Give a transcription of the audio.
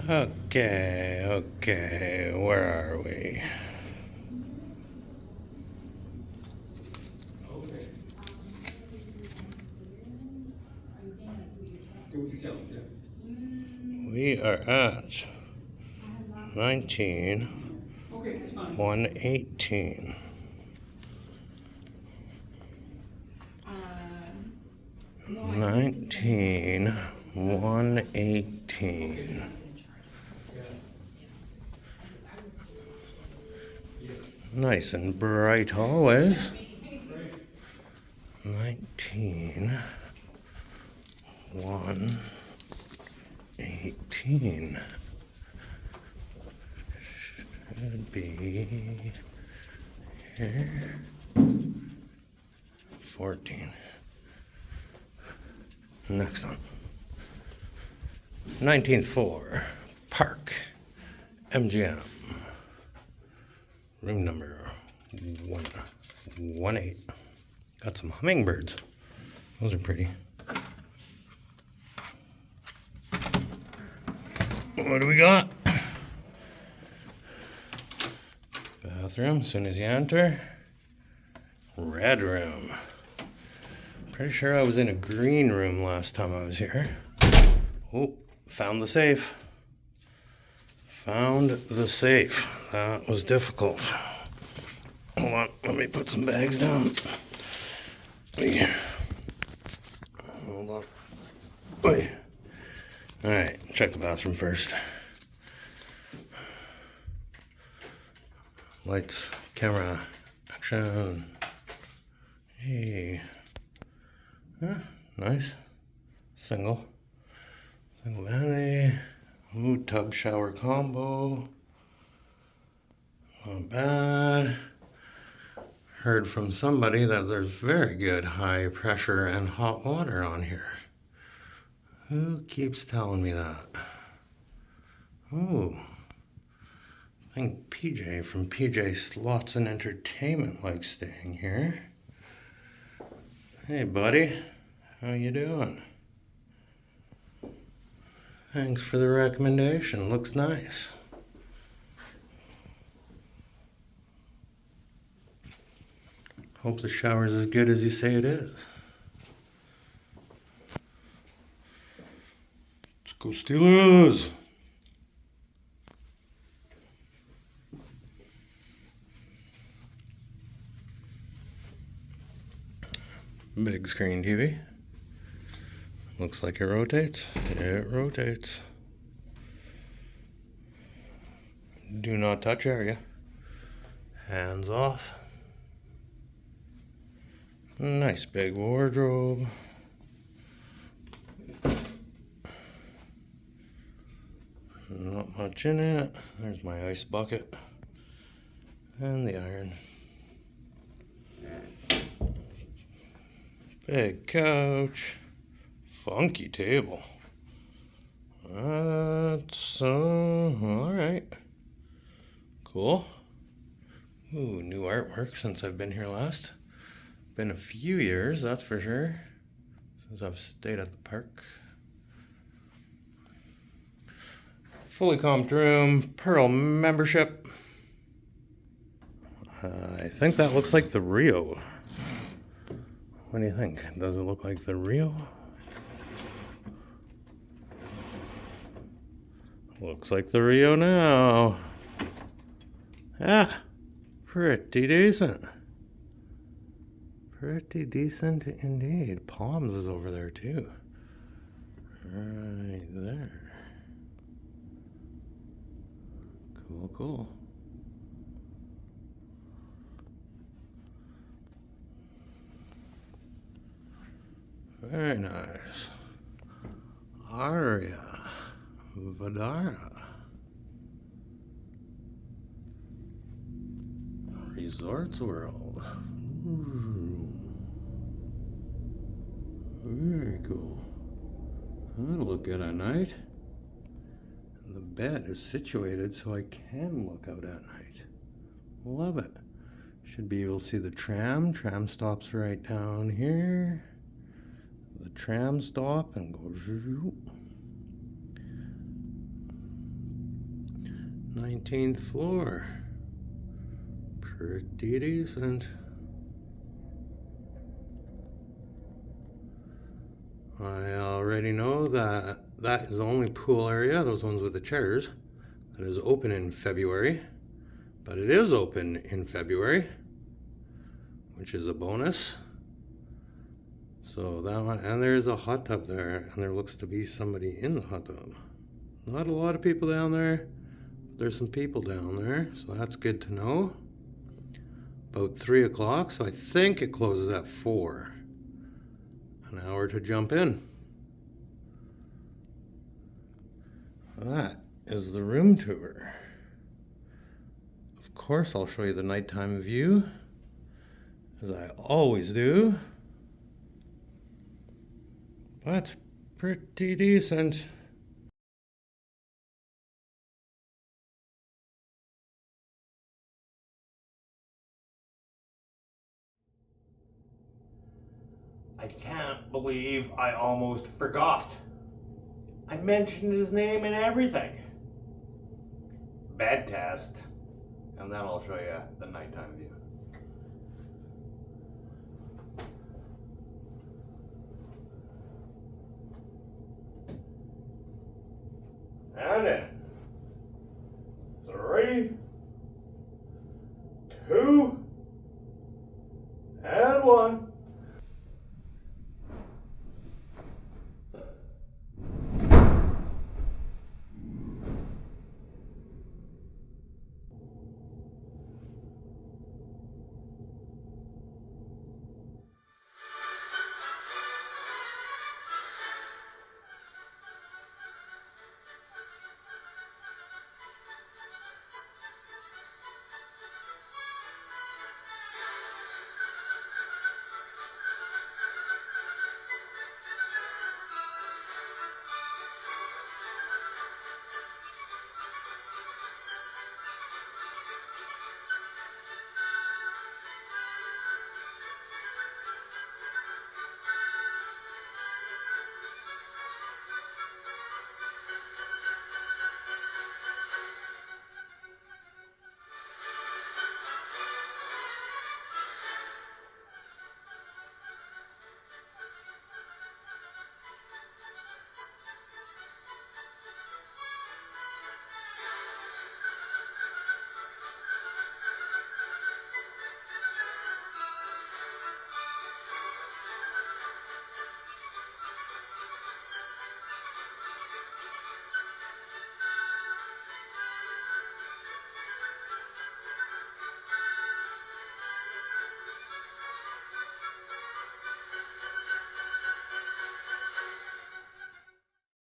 Okay, where are we? We are at 19,118. 19,118. Nice and bright always. 19,118. Should be here. 14. Next one. 19th Park MGM. Room number 118. Got some hummingbirds. Those are pretty. What do we got? Bathroom, as soon as you enter. Red room. Pretty sure I was in a green room last time I was here. Oh, found the safe. Found the safe. That was difficult. Hold on, let me put some bags down. Hold on. Wait. Alright, check the bathroom first. Lights, camera, action. Hey. Nice. Single vanity. Ooh, tub shower combo. Not bad. Heard from somebody that there's very good high pressure and hot water on here. Who keeps telling me that? Oh, I think PJ from PJ Slots and Entertainment likes staying here. Hey buddy, how you doing? Thanks for the recommendation, looks nice. Hope the shower's as good as you say it is. Let's go Steelers! Big screen TV. Looks like it rotates. It rotates. Do not touch area. Hands off. Nice big wardrobe. Not much in it. There's my ice bucket. And the iron. Big couch. Funky table. That's alright. Cool. Ooh, new artwork since I've been here last. Been a few years, that's for sure, since I've stayed at the park. Fully comped room, Pearl membership. I think that looks like the Rio. What do you think? Does it look like the Rio? Looks like the Rio now. Ah, pretty decent. Pretty decent indeed. Palms is over there too. Right there. Cool, cool. Very nice. Aria. Vadara. Resorts World. Ooh. Very cool. That'll look good at night. And the bed is situated so I can look out at night. Love it. Should be able to see the tram. Tram stops right down here. The tram stop and goes. 19th floor. Pretty decent. I already know that that is the only pool area, those ones with the chairs, that is open in February. But it is open in February, which is a bonus. So that one, and there's a hot tub there, and there looks to be somebody in the hot tub. Not a lot of people down there, but there's some people down there, so that's good to know. About 3 o'clock, so I think it closes at 4. An hour to jump in. That is the room tour. Of course, I'll show you the nighttime view, as I always do. But pretty decent. I can't believe I almost forgot. I mentioned his name and everything. Bed test. And then I'll show you the nighttime view. And in.